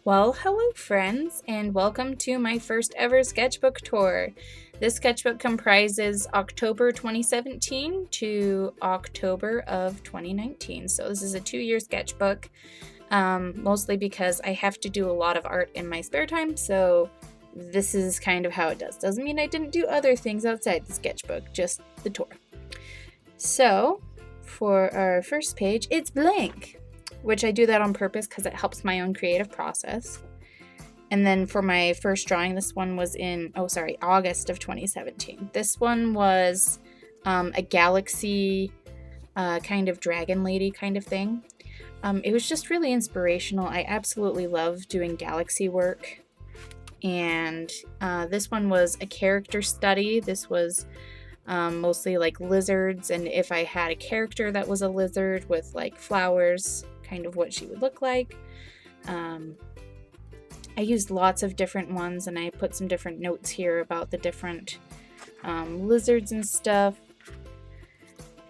Well, hello friends, and welcome to my first ever sketchbook tour. This sketchbook comprises October 2017 to October of 2019. So this is a 2-year sketchbook, mostly because I have to do a lot of art in my spare time, so this is kind of how it does. Doesn't mean I didn't do other things outside the sketchbook, just the tour. So for our first page, it's blank, which I do that on purpose because it helps my own creative process. And then for my first drawing, this one was in, August of 2017. This one was a galaxy kind of dragon lady kind of thing. It was just really inspirational. I absolutely love doing galaxy work. And this one was a character study. This was mostly like lizards, and if I had a character that was a lizard with like flowers, kind of what she would look like. I used lots of different ones, and I put some different notes here about the different lizards and stuff.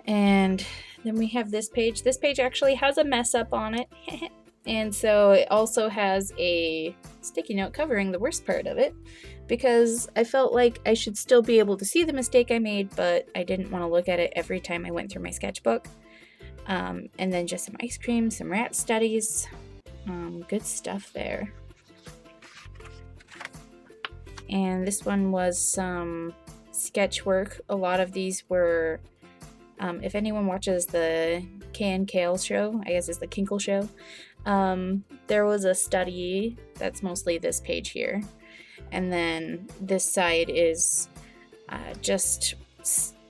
And then we have this page. This page actually has a mess up on it. And so it also has a sticky note covering the worst part of it, because I felt like I should still be able to see the mistake I made, but I didn't want to look at it every time I went through my sketchbook. And then just some ice cream, some rat studies, good stuff there. And this one was some sketch work. A lot of these were, if anyone watches the Kale show, I guess it's the Kinkle show, there was a study that's mostly this page here. And then this side is just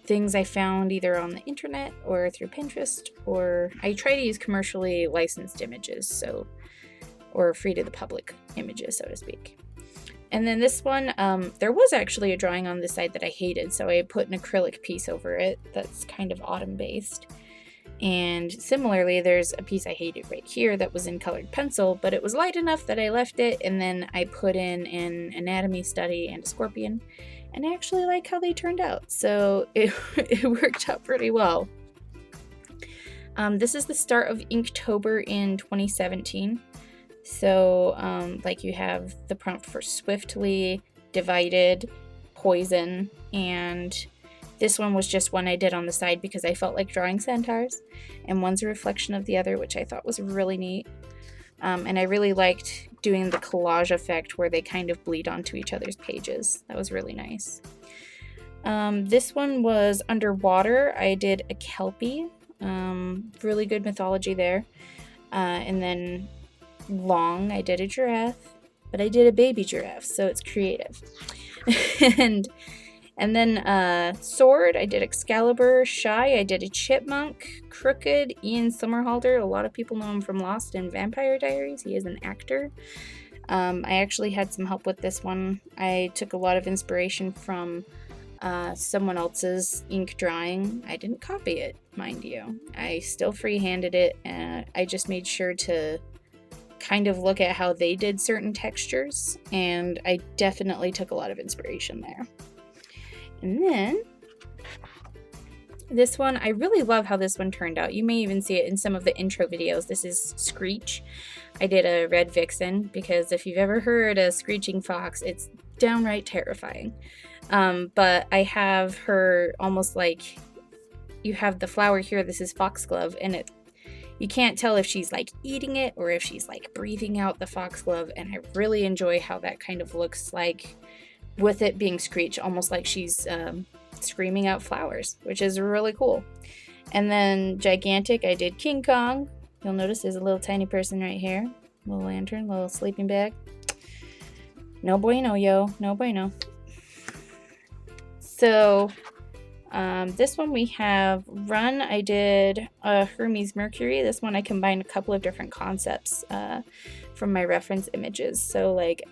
things I found either on the internet or through Pinterest, or I try to use commercially licensed images, so, or free to the public images, so to speak. And then this one, there was actually a drawing on this side that I hated, so I put an acrylic piece over it that's kind of autumn based. And similarly, there's a piece I hated right here that was in colored pencil, but it was light enough that I left it, and then I put in an anatomy study and a scorpion, and I actually like how they turned out, so it worked out pretty well. This is the start of Inktober in 2017. So like you have the prompt for swiftly, divided, poison, and this one was just one I did on the side because I felt like drawing centaurs, and one's a reflection of the other, which I thought was really neat. And I really liked doing the collage effect where they kind of bleed onto each other's pages. That was really nice. This one was underwater. I did a kelpie, really good mythology there. And then long, I did a giraffe, but I did a baby giraffe, so it's creative. And then sword, I did Excalibur. Shy, I did a chipmunk. Crooked, Ian Somerhalder. A lot of people know him from Lost and Vampire Diaries. He is an actor. I actually had some help with this one. I took a lot of inspiration from someone else's ink drawing. I didn't copy it, mind you. I still freehanded it, and I just made sure to kind of look at how they did certain textures, and I definitely took a lot of inspiration there. And then this one, I really love how this one turned out. You may even see it in some of the intro videos. This is Screech. I did a red vixen because if you've ever heard a screeching fox, it's downright terrifying. But I have her almost like, you have the flower here, this is foxglove, and you can't tell if she's like eating it or if she's like breathing out the foxglove, and I really enjoy how that kind of looks like with it being Screech, almost like she's screaming out flowers, which is really cool. And then gigantic, I did King Kong. You'll notice there's a little tiny person right here, little lantern, little sleeping bag. No bueno, yo, no bueno. So this one we have Run. I did Hermes Mercury. This one I combined a couple of different concepts from my reference images. So like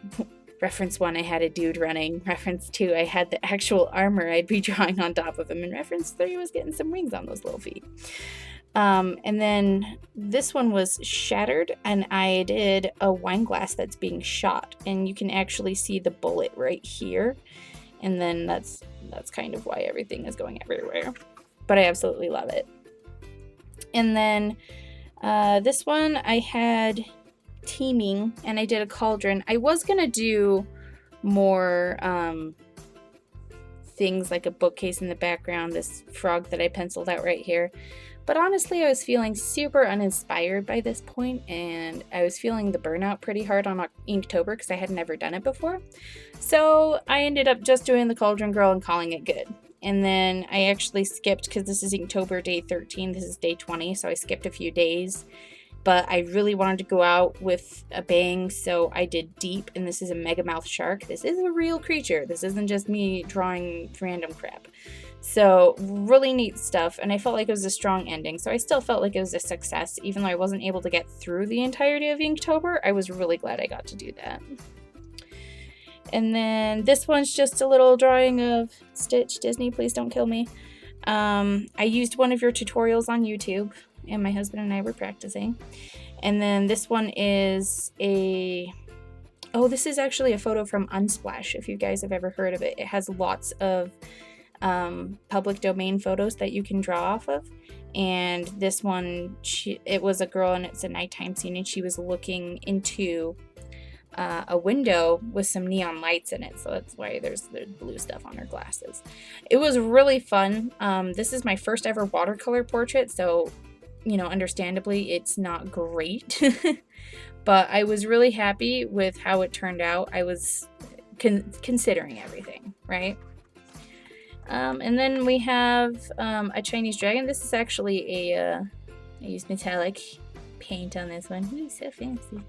reference 1, I had a dude running. Reference 2, I had the actual armor I'd be drawing on top of him. And reference 3 was getting some wings on those little feet. And then this one was Shattered, and I did a wine glass that's being shot, and you can actually see the bullet right here. And then that's kind of why everything is going everywhere. But I absolutely love it. And then this one I had teaming, and I did a cauldron. I was gonna do more things like a bookcase in the background, this frog that I penciled out right here. But honestly, I was feeling super uninspired by this point, and I was feeling the burnout pretty hard on Inktober because I had never done it before. So I ended up just doing the Cauldron Girl and calling it good. And then I actually skipped, because this is Inktober day 13, this is day 20, so I skipped a few days. But I really wanted to go out with a bang, so I did Deep, and this is a megamouth shark. This is a real creature. This isn't just me drawing random crap. So really neat stuff, and I felt like it was a strong ending, so I still felt like it was a success. Even though I wasn't able to get through the entirety of Inktober, I was really glad I got to do that. And then this one's just a little drawing of Stitch. Disney, please don't kill me. I used one of your tutorials on YouTube, and my husband and I were practicing. And then this one is this is actually a photo from Unsplash, if you guys have ever heard of it. It has lots of public domain photos that you can draw off of. And this one, it was a girl, and it's a nighttime scene, and she was looking into a window with some neon lights in it, so that's why there's the blue stuff on her glasses. It was really fun. This is my first ever watercolor portrait, so understandably it's not great, but I was really happy with how it turned out. I was considering everything, right? And then we have a Chinese dragon. This is actually I used metallic paint on this one. Ooh, so fancy.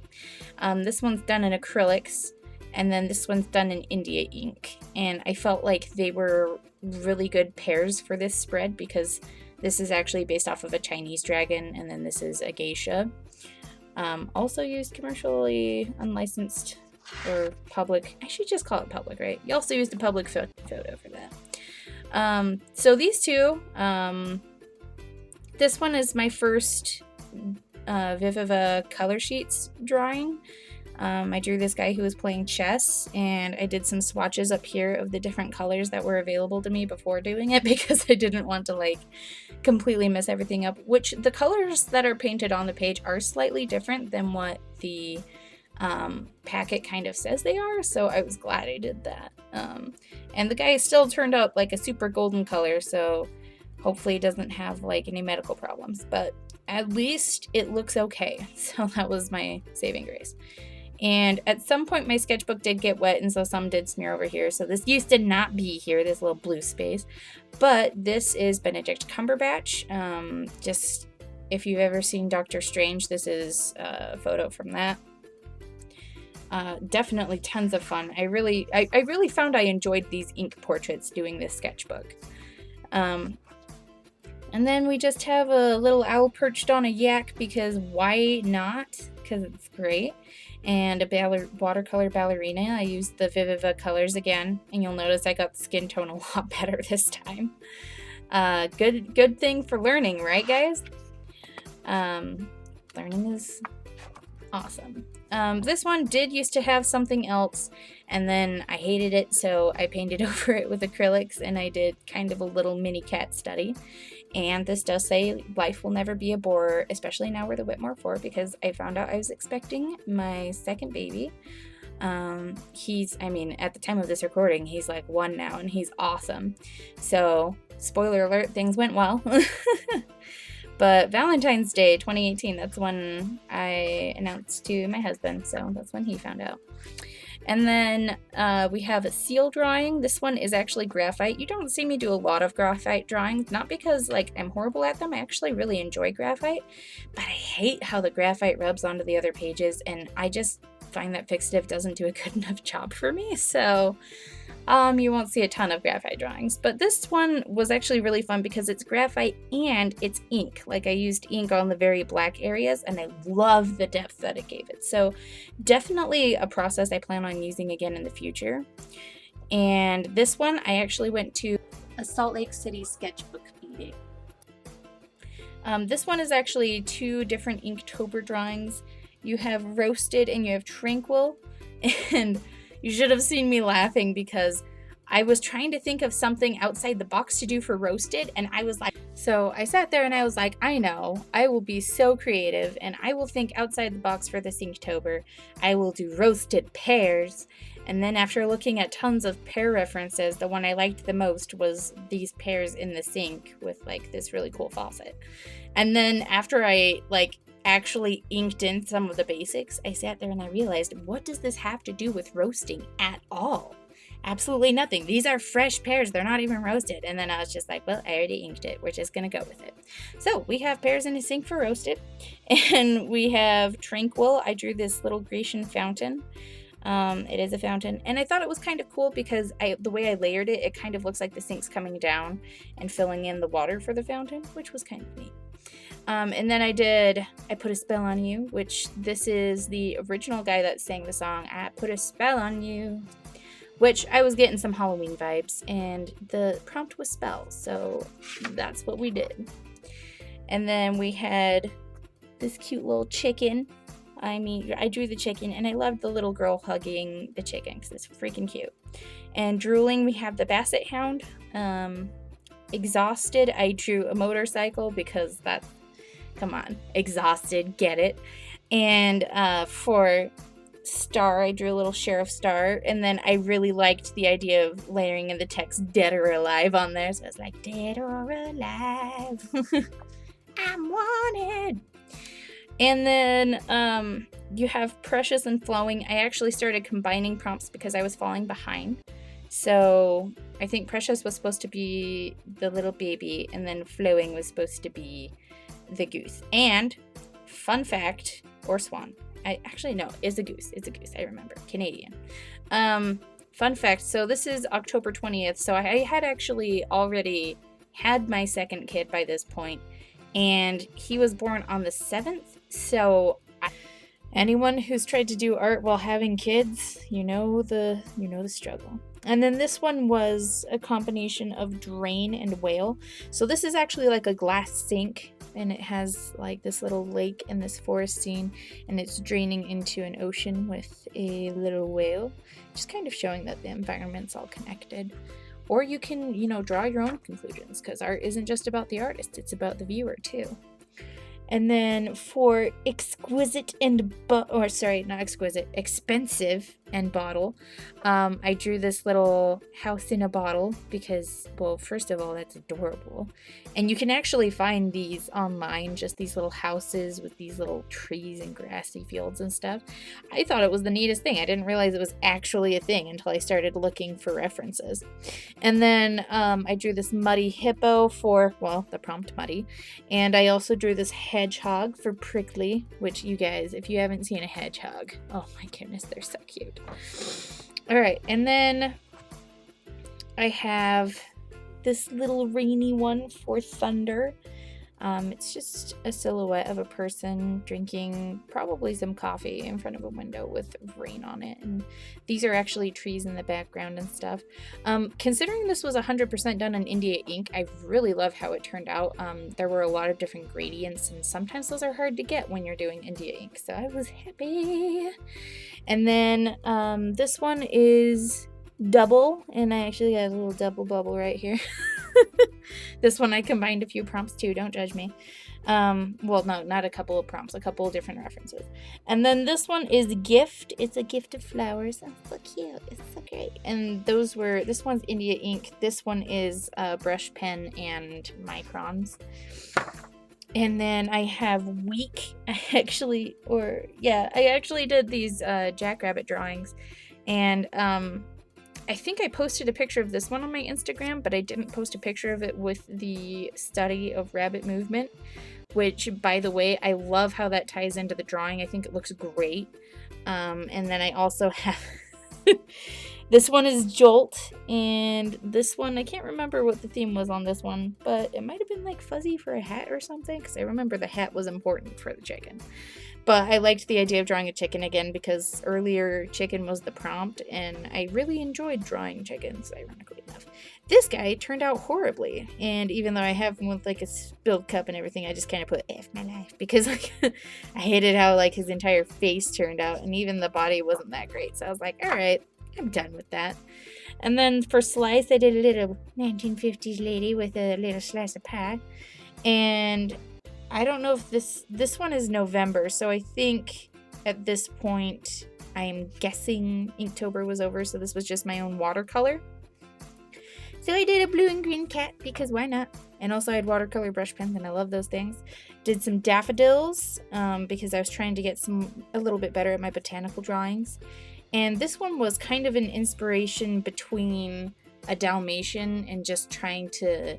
This one's done in acrylics, and then this one's done in India ink, and I felt like they were really good pairs for this spread because this is actually based off of a Chinese dragon, and then this is a geisha. Also used commercially unlicensed or public. I should just call it public, right? You also used a public photo for that. So these two, this one is my first Viviva color sheets drawing. I drew this guy who was playing chess, and I did some swatches up here of the different colors that were available to me before doing it because I didn't want to completely mess everything up, which the colors that are painted on the page are slightly different than what the packet kind of says they are, so I was glad I did that. And the guy still turned out like a super golden color, so hopefully he doesn't have any medical problems, but at least it looks okay. So that was my saving grace. And at some point my sketchbook did get wet, and so some did smear over here. So this used to not be here, this little blue space. But this is Benedict Cumberbatch. Just if you've ever seen Doctor Strange, this is a photo from that. Definitely tons of fun. I really found I enjoyed these ink portraits doing this sketchbook. And then we just have a little owl perched on a yak because why not? Because it's great. And a watercolor ballerina. I used the Viviva colors again, and you'll notice I got the skin tone a lot better this time. Good thing for learning, right, guys? Learning is awesome. This one did used to have something else, and then I hated it, so I painted over it with acrylics, and I did kind of a little mini cat study. And this does say life will never be a bore, especially now we're the Whitmore 4, because I found out I was expecting my second baby. At the time of this recording, he's 1 now, and he's awesome. So, spoiler alert, things went well. But Valentine's Day 2018, that's when I announced to my husband, so that's when he found out. And then we have a seal drawing. This one is actually graphite. You don't see me do a lot of graphite drawings, not because I'm horrible at them. I actually really enjoy graphite, but I hate how the graphite rubs onto the other pages, and I just find that fixative doesn't do a good enough job for me. So you won't see a ton of graphite drawings, but this one was actually really fun because it's graphite and it's ink. I used ink on the very black areas, and I love the depth that it gave it. So definitely a process I plan on using again in the future. And this one, I actually went to a Salt Lake City sketchbook meeting. This one is actually 2 different Inktober drawings. You have Roasted and you have Tranquil, and you should have seen me laughing because I was trying to think of something outside the box to do for roasted, and I was like, so I sat there and I was like, I know, I will be so creative and I will think outside the box for this Inktober. I will do roasted pears. And then after looking at tons of pear references, the one I liked the most was these pears in the sink with like this really cool faucet. And then after I like actually inked in some of the basics, I sat there and I realized, what does this have to do with roasting at all? Absolutely nothing. These are fresh pears. They're not even roasted. And then I was just like, well, I already inked it. We're just going to go with it. So we have pears in a sink for roasted. And we have Tranquil. I drew this little Grecian fountain. It is a fountain. And I thought it was kind of cool because the way I layered it, it kind of looks like the sink's coming down and filling in the water for the fountain, which was kind of neat. And then I Put a Spell on You, which this is the original guy that sang the song, I Put a Spell on You, which I was getting some Halloween vibes, and the prompt was spell, so that's what we did. And then we had this cute little chicken. I drew the chicken, and I loved the little girl hugging the chicken because it's freaking cute. And drooling, we have the basset hound. Exhausted, I drew a motorcycle because come on, exhausted, get it. And for Star, I drew a little Sheriff Star, and then I really liked the idea of layering in the text dead or alive on there, so I was like, dead or alive, I'm wanted. And then you have Precious and Flowing. I actually started combining prompts because I was falling behind. So I think Precious was supposed to be the little baby, and then Flowing was supposed to be the goose. And fun fact, or swan, it's a goose. It's a goose. I remember. Canadian. Fun fact. So this is October 20th. So I had actually already had my second kid by this point, and he was born on the 7th. So anyone who's tried to do art while having kids, you know the struggle. And then this one was a combination of drain and whale. So this is actually like a glass sink, and it has like this little lake and this forest scene, and it's draining into an ocean with a little whale, just kind of showing that the environment's all connected. Or you can, draw your own conclusions, because art isn't just about the artist, it's about the viewer too. And then for expensive and bottle, I drew this little house in a bottle because, well, first of all, that's adorable. And you can actually find these online, just these little houses with these little trees and grassy fields and stuff. I thought it was the neatest thing. I didn't realize it was actually a thing until I started looking for references. And then I drew this muddy hippo for, well, the prompt muddy. And I also drew this hedgehog for prickly, which you guys, if you haven't seen a hedgehog, oh my goodness, they're so cute. All right, and then I have this little rainy one for thunder. It's just a silhouette of a person drinking probably some coffee in front of a window with rain on it, and these are actually trees in the background and stuff. Considering this was 100% done in India ink, I really love how it turned out. There were a lot of different gradients, and sometimes those are hard to get when you're doing India ink, so I was happy. And then this one is double, and I actually got a little double bubble right here. This one I combined a few prompts too, don't judge me. Well, no, not a couple of prompts, a couple of different references. And then this one is Gift. It's a gift of flowers. Oh, so cute. It's so great. And this one's India ink. This one is brush pen and microns. And then I have Week. I actually did these jackrabbit drawings, and I think I posted a picture of this one on my Instagram, but I didn't post a picture of it with the study of rabbit movement, which, by the way, I love how that ties into the drawing. I think it looks great. And then I also have this one is Jolt, and this one, I can't remember what the theme was on this one, but it might have been like fuzzy for a hat or something, because I remember the hat was important for the chicken. But I liked the idea of drawing a chicken again because earlier chicken was the prompt, and I really enjoyed drawing chickens, ironically enough. This guy turned out horribly, and even though I have him with like a spilled cup and everything, I just kind of put F my life because like I hated how like his entire face turned out, and even the body wasn't that great. So I was like, all right, I'm done with that. And then for slice, I did a little 1950s lady with a little slice of pie. And I don't know if this one is November, so I think at this point I'm guessing Inktober was over, so this was just my own watercolor. So I did a blue and green cat because why not? And also I had watercolor brush pens and I love those things. Did some daffodils because I was trying to get a little bit better at my botanical drawings. And this one was kind of an inspiration between a Dalmatian and just trying to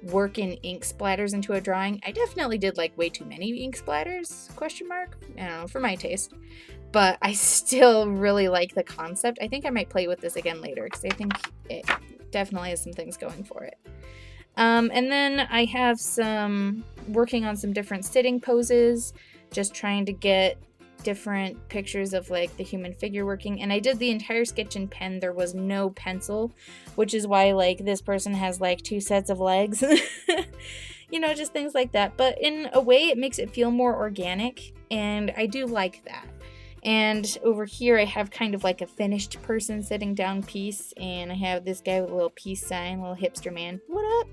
work in ink splatters into a drawing. I definitely did like way too many ink splatters, question mark, I don't know, for my taste. But I still really like the concept. I think I might play with this again later because I think it definitely has some things going for it. And then I have working on some different sitting poses, just trying to get different pictures of like the human figure working. And I did the entire sketch in pen. There was no pencil, which is why like this person has like 2 sets of legs. You know, just things like that. But in a way it makes it feel more organic, and I do like that. And over here I have kind of like a finished person sitting down piece, and I have this guy with a little peace sign, little hipster man. What up?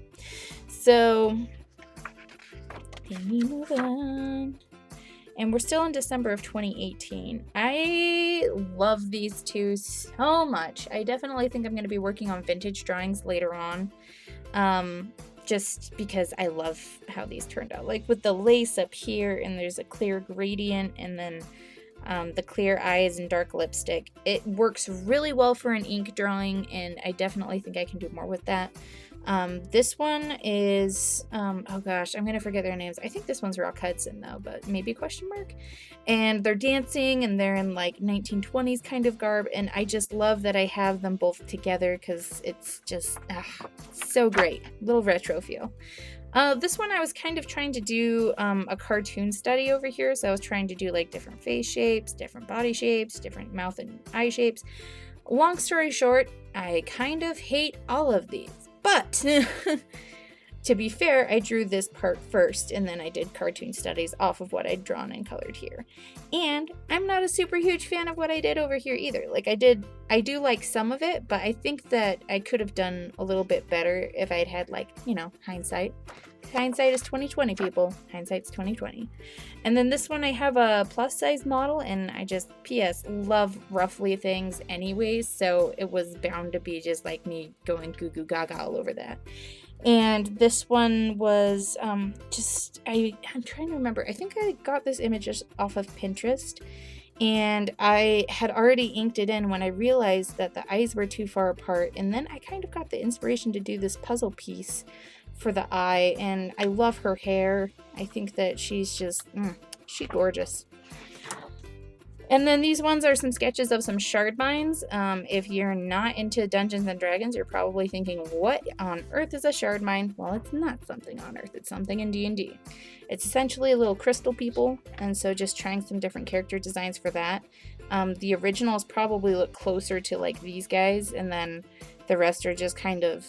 So, let me move on. And we're still in December of 2018. I love these two so much. I definitely think I'm going to be working on vintage drawings later on. Just because I love how these turned out. Like with the lace up here, and there's a clear gradient, and then the clear eyes and dark lipstick. It works really well for an ink drawing, and I definitely think I can do more with that. This one is, oh gosh, I'm gonna forget their names. I think this one's Rock Hudson though, but maybe question mark. And they're dancing, and they're in like 1920s kind of garb, and I just love that I have them both together because it's just so great. Little retro feel. This one I was kind of trying to do a cartoon study over here, so I was trying to do like different face shapes, different body shapes, different mouth and eye shapes. Long story short, I kind of hate all of these, but to be fair, I drew this part first, and then I did cartoon studies off of what I'd drawn and colored here. And I'm not a super huge fan of what I did over here either. Like I do like some of it, but I think that I could have done a little bit better if I'd had like, you know, hindsight. Hindsight is 2020, people. Hindsight's 2020. And then this one I have a plus size model, and I just, P.S., love roughly things anyways, so it was bound to be just like me going goo goo gaga all over that. And this one was I'm trying to remember. I think I got this image just off of Pinterest, and I had already inked it in when I realized that the eyes were too far apart, and then I kind of got the inspiration to do this puzzle piece for the eye, and I love her hair. I think that she's just, she's gorgeous. And then these ones are some sketches of some shard mines. If you're not into Dungeons and Dragons, you're probably thinking, what on earth is a shard mine? Well, it's not something on earth. It's something in D&D. It's essentially little crystal people, and so just trying some different character designs for that. The originals probably look closer to like these guys, and then the rest are just kind of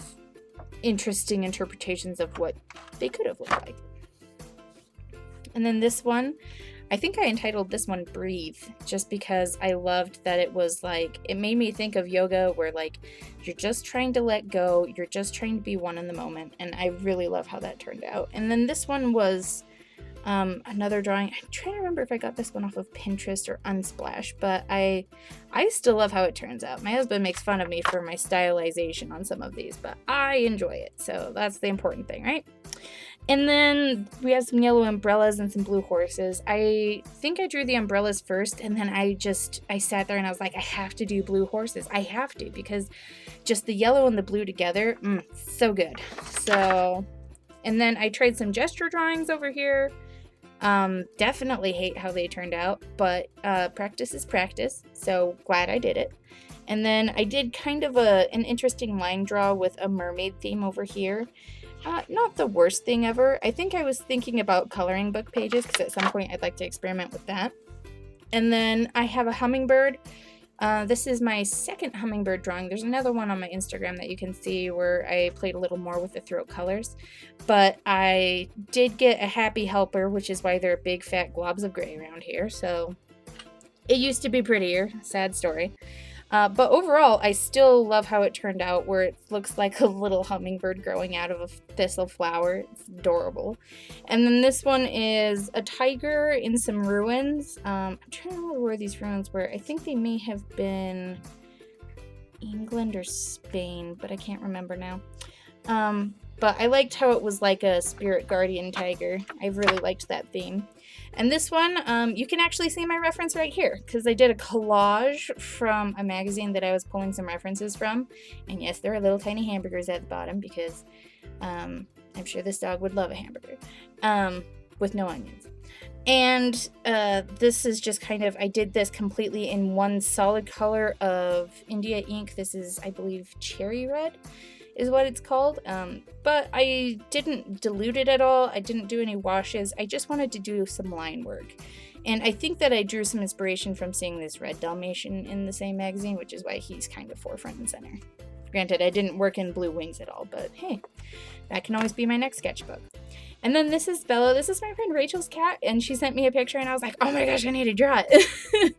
interesting interpretations of what they could have looked like. And then this one, I think I entitled this one Breathe, just because I loved that it was like, it made me think of yoga where like you're just trying to let go, you're just trying to be one in the moment, and I really love how that turned out. And then this one was another drawing. I'm trying to remember if I got this one off of Pinterest or Unsplash, but I still love how it turns out. My husband makes fun of me for my stylization on some of these, but I enjoy it, so that's the important thing, right? And then we have some yellow umbrellas and some blue horses. I think I drew the umbrellas first, and then I sat there and I was like, I have to do blue horses. I have to, because just the yellow and the blue together, so good. So, and then I tried some gesture drawings over here. Definitely hate how they turned out, but practice is practice, so glad I did it. And then I did kind of an interesting line draw with a mermaid theme over here. Not the worst thing ever. I think I was thinking about coloring book pages, because at some point I'd like to experiment with that. And then I have a hummingbird. This is my second hummingbird drawing. There's another one on my Instagram that you can see where I played a little more with the throat colors. But I did get a happy helper, which is why there are big fat globs of gray around here. So it used to be prettier. Sad story. But overall, I still love how it turned out, where it looks like a little hummingbird growing out of a thistle flower. It's adorable. And then this one is a tiger in some ruins. I'm trying to remember where these ruins were. I think they may have been England or Spain, but I can't remember now. But I liked how it was like a spirit guardian tiger. I really liked that theme. And this one, you can actually see my reference right here, because I did a collage from a magazine that I was pulling some references from. And yes, there are little tiny hamburgers at the bottom, because I'm sure this dog would love a hamburger with no onions. And this is just kind of, I did this completely in one solid color of India ink. This is, I believe, cherry red is what it's called. But I didn't dilute it at all. I didn't do any washes. I just wanted to do some line work. And I think that I drew some inspiration from seeing this red Dalmatian in the same magazine, which is why he's kind of forefront and center. Granted, I didn't work in blue wings at all, but hey, that can always be my next sketchbook. And then this is Bella. This is my friend Rachel's cat, and she sent me a picture, and I was like, oh my gosh, I need to draw it.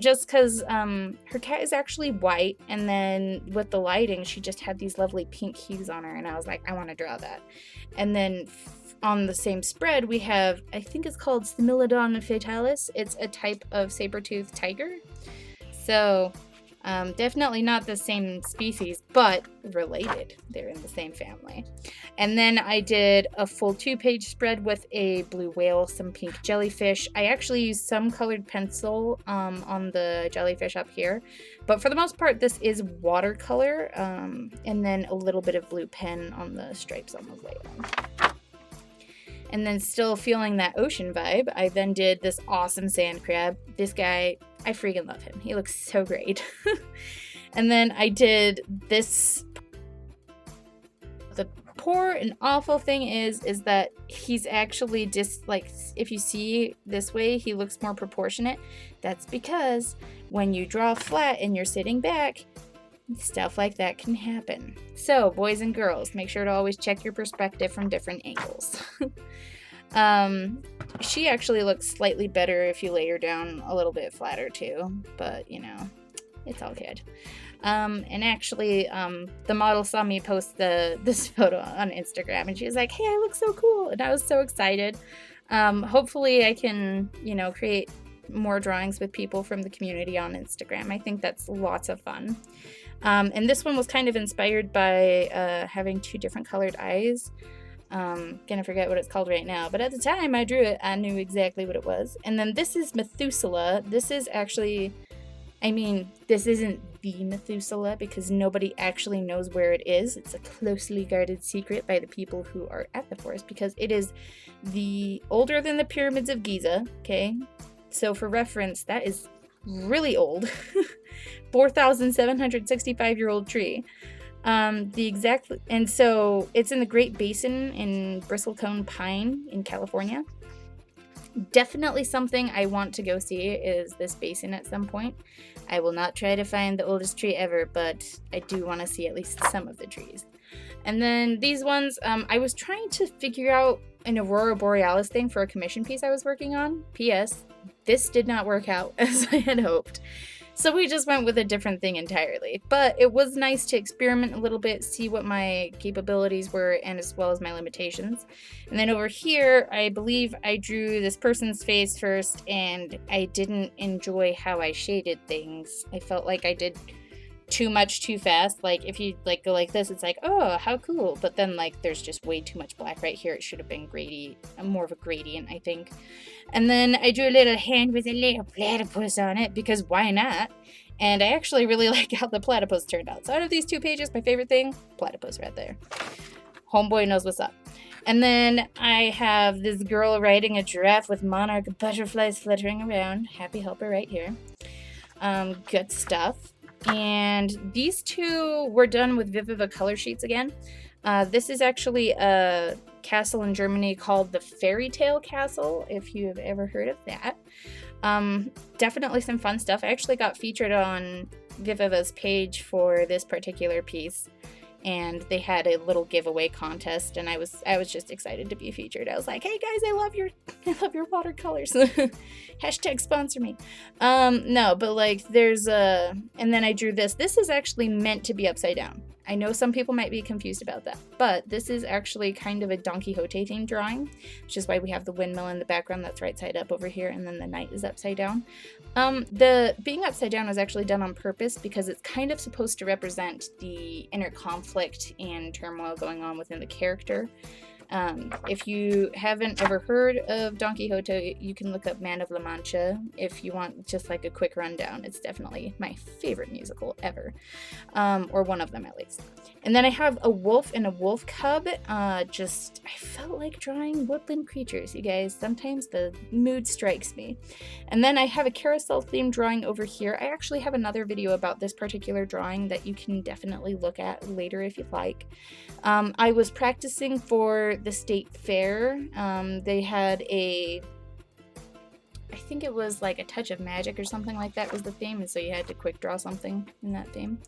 Just because her cat is actually white, and then with the lighting, she just had these lovely pink hues on her, and I was like, I want to draw that. And then on the same spread, we have, I think it's called Smilodon fatalis. It's a type of saber-toothed tiger. So definitely not the same species, but related. They're in the same family. And then I did a full 2-page spread with a blue whale, some pink jellyfish. I actually used some colored pencil on the jellyfish up here, but for the most part, this is watercolor, and then a little bit of blue pen on the stripes on the whale. And then still feeling that ocean vibe, I then did this awesome sand crab. This guy, I freaking love him. He looks so great. And then I did this. The poor and awful thing is that he's actually just like, if you see this way, he looks more proportionate. That's because when you draw flat and you're sitting back, stuff like that can happen. So, boys and girls, make sure to always check your perspective from different angles. She actually looks slightly better if you lay her down a little bit flatter too, but you know, it's all good. And actually, the model saw me post this photo on Instagram, and she was like, hey, I look so cool, and I was so excited. Hopefully I can, you know, create more drawings with people from the community on Instagram. I think that's lots of fun. And this one was kind of inspired by having 2 different colored eyes. Gonna forget what it's called right now, but at the time I drew it, I knew exactly what it was. And then this is Methuselah. This is actually, I mean, this isn't the Methuselah because nobody actually knows where it is. It's a closely guarded secret by the people who are at the forest, because it is older than the pyramids of Giza, okay? So for reference, that is really old. 4,765-year-old tree. And so it's in the Great Basin in bristlecone pine in California. Definitely something I want to go see is this basin at some point. I will not try to find the oldest tree ever, but I do want to see at least some of the trees. And then these ones, I was trying to figure out an Aurora Borealis thing for a commission piece I was working on. P.S. This did not work out as I had hoped. So we just went with a different thing entirely. But it was nice to experiment a little bit, see what my capabilities were, and as well as my limitations. And then over here, I believe I drew this person's face first, and I didn't enjoy how I shaded things. I felt like I did too much too fast. Like if you like go like this, it's like, oh, how cool. But then like there's just way too much black right here. It should have been more of a gradient, I think. And then I drew a little hand with a little platypus on it because why not? And I actually really like how the platypus turned out. So out of these 2 pages, my favorite thing, platypus right there. Homeboy knows what's up. And then I have this girl riding a giraffe with monarch butterflies fluttering around. Happy helper right here. Good stuff. And these 2 were done with Viviva color sheets again. This is actually a castle in Germany called the Fairy Tale Castle, if you have ever heard of that. Definitely some fun stuff. I actually got featured on Viviva's page for this particular piece. and they had a little giveaway contest, and I was just excited to be featured. I was like, hey guys, I love your watercolors. Hashtag sponsor me. No, but like there's and then I drew this. This is actually meant to be upside down. I know some people might be confused about that, but this is actually kind of a Don Quixote themed drawing, which is why we have the windmill in the background that's right side up over here, and then the knight is upside down. The being upside down was actually done on purpose because it's kind of supposed to represent the inner conflict and turmoil going on within the character. If you haven't ever heard of Don Quixote, you can look up Man of La Mancha if you want just like a quick rundown. It's definitely my favorite musical ever, or one of them at least. And then I have a wolf and a wolf cub. I felt like drawing woodland creatures, you guys. Sometimes the mood strikes me. And then I have a carousel themed drawing over here. I actually have another video about this particular drawing that you can definitely look at later if you'd like. I was practicing for the state fair. They had I think it was like a touch of magic or something like that was the theme, and so you had to quick draw something in that theme.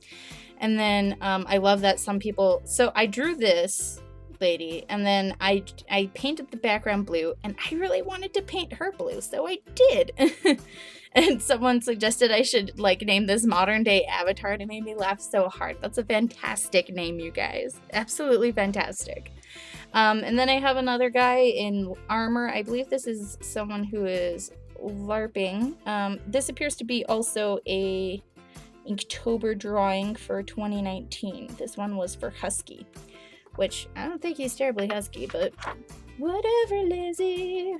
And then I love that some people, so I drew this lady, and then I painted the background blue, and I really wanted to paint her blue, so I did. And someone suggested I should like name this modern day Avatar, and it made me laugh so hard. That's a fantastic name, you guys. Absolutely fantastic. And then I have another guy in armor. I believe this is someone who is LARPing. This appears to be also a Inktober drawing for 2019. This one was for Husky, which I don't think he's terribly husky, but whatever, Lizzie.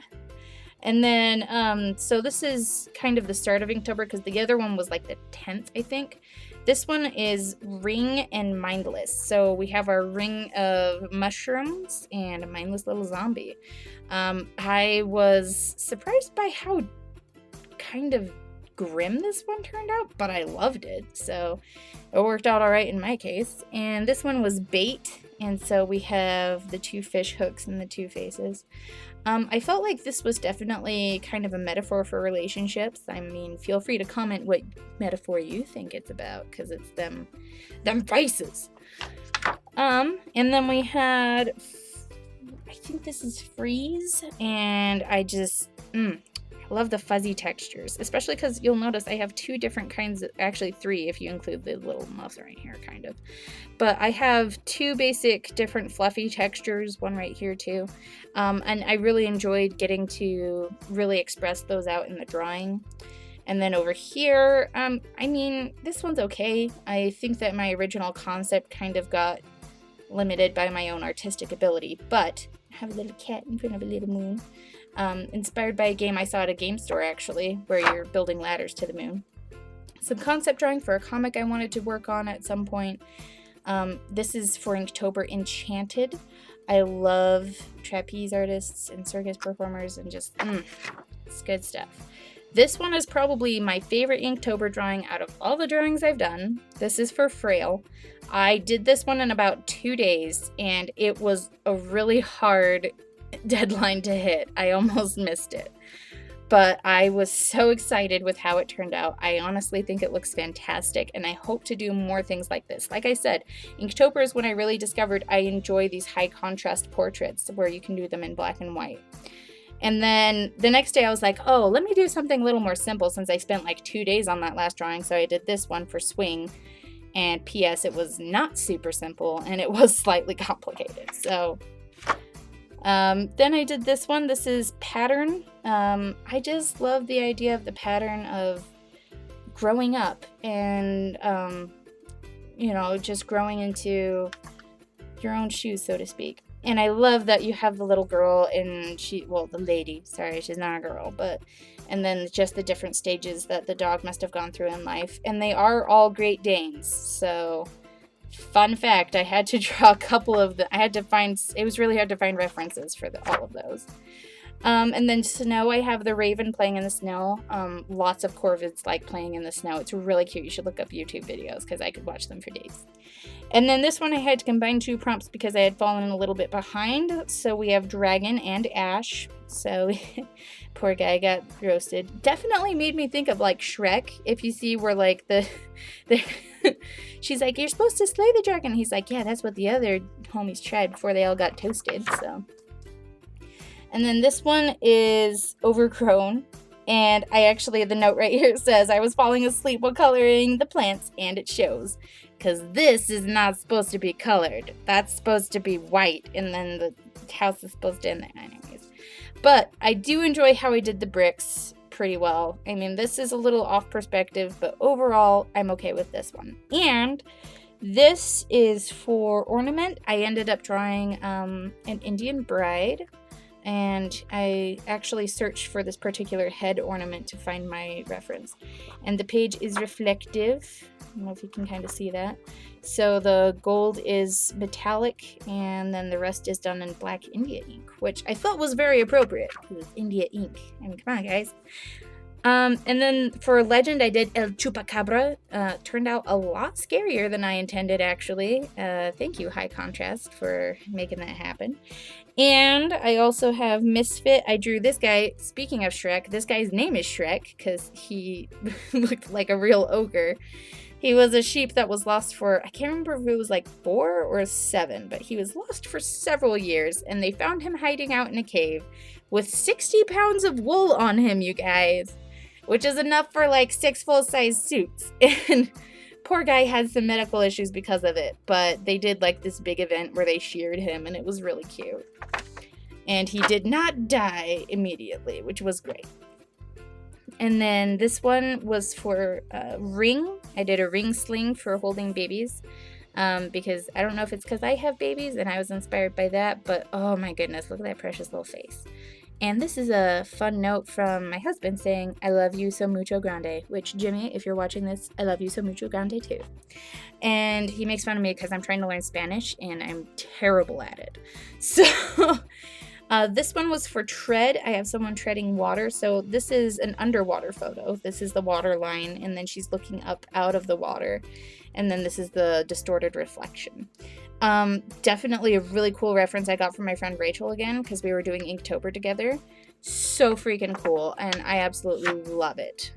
And then, so this is kind of the start of Inktober, because the other one was like the 10th, I think. This one is Ring and Mindless. So we have our ring of mushrooms and a mindless little zombie. I was surprised by how kind of grim this one turned out, but I loved it. So it worked out all right in my case. And this one was Bait. And so we have the two fish hooks and the two faces. I felt like this was definitely kind of a metaphor for relationships. I mean, feel free to comment what metaphor you think it's about, because it's them faces. And then we had, I think this is Freeze, and I just, I love the fuzzy textures, especially because you'll notice I have two different kinds of, actually three if you include the little muffs right here, kind of. But I have two basic different fluffy textures, one right here too. And I really enjoyed getting to really express those out in the drawing. And then over here, I mean, this one's okay. I think that my original concept kind of got limited by my own artistic ability, but I have a little cat in front of a little moon. Inspired by a game I saw at a game store, actually, where you're building ladders to the moon. Some concept drawing for a comic I wanted to work on at some point. This is for Inktober, Enchanted. I love trapeze artists and circus performers, and just, it's good stuff. This one is probably my favorite Inktober drawing out of all the drawings I've done. This is for Frail. I did this one in about 2 days, and it was a really hard deadline to hit. I almost missed it. But I was so excited with how it turned out. I honestly think it looks fantastic, and I hope to do more things like this. Like I said, Inktober is when I really discovered I enjoy these high contrast portraits where you can do them in black and white. And then the next day I was like, oh, let me do something a little more simple, since I spent like 2 days on that last drawing. So I did this one for Swing, and P.S. it was not super simple, and it was slightly complicated. So then I did this one. This is Pattern. I just love the idea of the pattern of growing up and, you know, just growing into your own shoes, so to speak. And I love that you have the little girl and the lady, sorry, she's not a girl, and then just the different stages that the dog must have gone through in life. And they are all Great Danes. So, fun fact, I had to draw a couple of them. It was really hard to find references for all of those. And then snow, I have the raven playing in the snow. Lots of corvids like playing in the snow. It's really cute. You should look up YouTube videos, because I could watch them for days. And then this one I had to combine 2 prompts because I had fallen a little bit behind. So we have Dragon and Ash. So poor guy got roasted. Definitely made me think of like Shrek. If you see where like the she's like, you're supposed to slay the dragon. He's like, yeah, that's what the other homies tried before they all got toasted. So, and then this one is overgrown. And I actually, the note right here says, I was falling asleep while coloring the plants, and it shows. Because this is not supposed to be colored. That's supposed to be white, and then the house is supposed to end there. Anyways. But I do enjoy how I did the bricks pretty well. I mean, this is a little off perspective, but overall, I'm okay with this one. And this is for ornament. I ended up drawing an Indian bride. And I actually searched for this particular head ornament to find my reference. And the page is reflective. I don't know if you can kind of see that. So the gold is metallic, and then the rest is done in black India ink, which I thought was very appropriate, because it's India ink. I mean, come on, guys. And then for legend, I did El Chupacabra. Turned out a lot scarier than I intended, actually. Thank you, High Contrast, for making that happen. And I also have Misfit. I drew this guy. Speaking of Shrek, this guy's name is Shrek because he looked like a real ogre. He was a sheep that was lost for, I can't remember if it was like 4 or 7, but he was lost for several years, and they found him hiding out in a cave with 60 pounds of wool on him, you guys, which is enough for like 6 full-size suits. And poor guy had some medical issues because of it, but they did like this big event where they sheared him, and it was really cute. And he did not die immediately, which was great. And then this one was for ring. I did a ring sling for holding babies, because I don't know if it's because I have babies and I was inspired by that, but oh my goodness, look at that precious little face. And this is a fun note from my husband saying, I love you so mucho grande, which, Jimmy, if you're watching this, I love you so mucho grande too. And he makes fun of me because I'm trying to learn Spanish and I'm terrible at it. So this one was for tread. I have someone treading water. So this is an underwater photo. This is the water line, and then she's looking up out of the water. And then this is the distorted reflection. Definitely a really cool reference I got from my friend Rachel again, because we were doing Inktober together. So freaking cool, and I absolutely love it.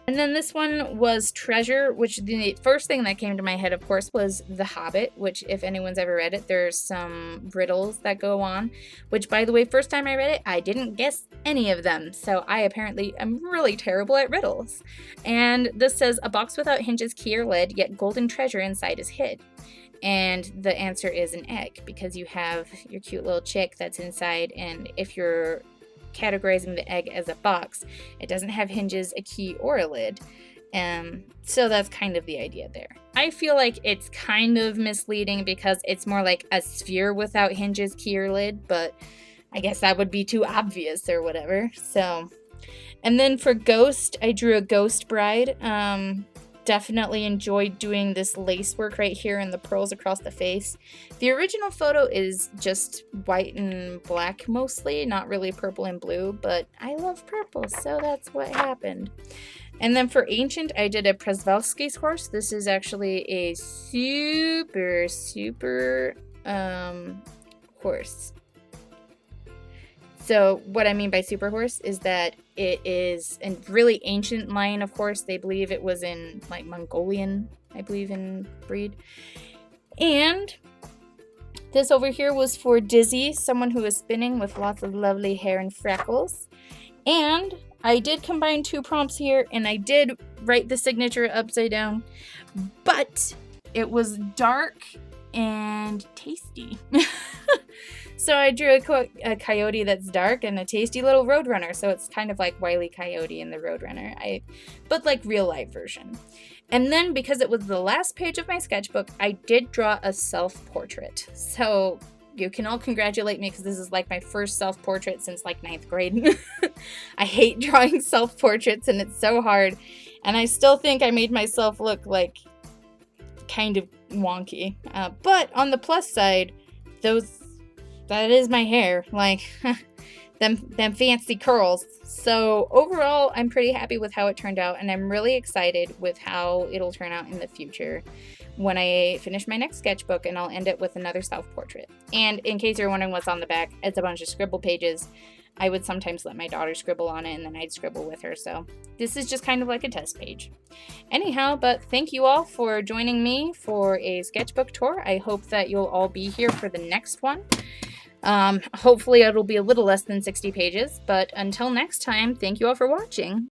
And then this one was Treasure, which the first thing that came to my head, of course, was The Hobbit, which if anyone's ever read it, there's some riddles that go on, which, by the way, first time I read it, I didn't guess any of them, so I apparently am really terrible at riddles. And this says, a box without hinges, key, or lid, yet golden treasure inside is hid. And the answer is an egg, because you have your cute little chick that's inside, and if you're categorizing the egg as a box, it doesn't have hinges, a key, or a lid. So that's kind of the idea there. I feel like it's kind of misleading because it's more like a sphere without hinges, key, or lid, but I guess that would be too obvious or whatever. So, and then for Ghost, I drew a ghost bride. Definitely enjoyed doing this lace work right here and the pearls across the face. The original photo is just white and black mostly, not really purple and blue, but I love purple, so that's what happened. And then for Ancient, I did a Przewalski's horse. This is actually a super horse. So what I mean by super horse is that it is a really ancient line of horse. They believe it was in like Mongolian, I believe, in breed. And this over here was for Dizzy, someone who is spinning with lots of lovely hair and freckles. And I did combine 2 prompts here, and I did write the signature upside down, but it was dark and tasty. So I drew a coyote that's dark and a tasty little roadrunner. So it's kind of like Wile E. Coyote in the Roadrunner, but like real life version. And then because it was the last page of my sketchbook, I did draw a self-portrait. So you can all congratulate me because this is like my first self-portrait since like 9th grade. I hate drawing self-portraits and it's so hard. And I still think I made myself look like kind of wonky. But on the plus side, that is my hair. Like, them fancy curls. So overall, I'm pretty happy with how it turned out, and I'm really excited with how it'll turn out in the future when I finish my next sketchbook, and I'll end it with another self-portrait. And in case you're wondering what's on the back, it's a bunch of scribble pages. I would sometimes let my daughter scribble on it, and then I'd scribble with her, so this is just kind of like a test page. Anyhow, but thank you all for joining me for a sketchbook tour. I hope that you'll all be here for the next one. Hopefully it'll be a little less than 60 pages, but until next time, thank you all for watching.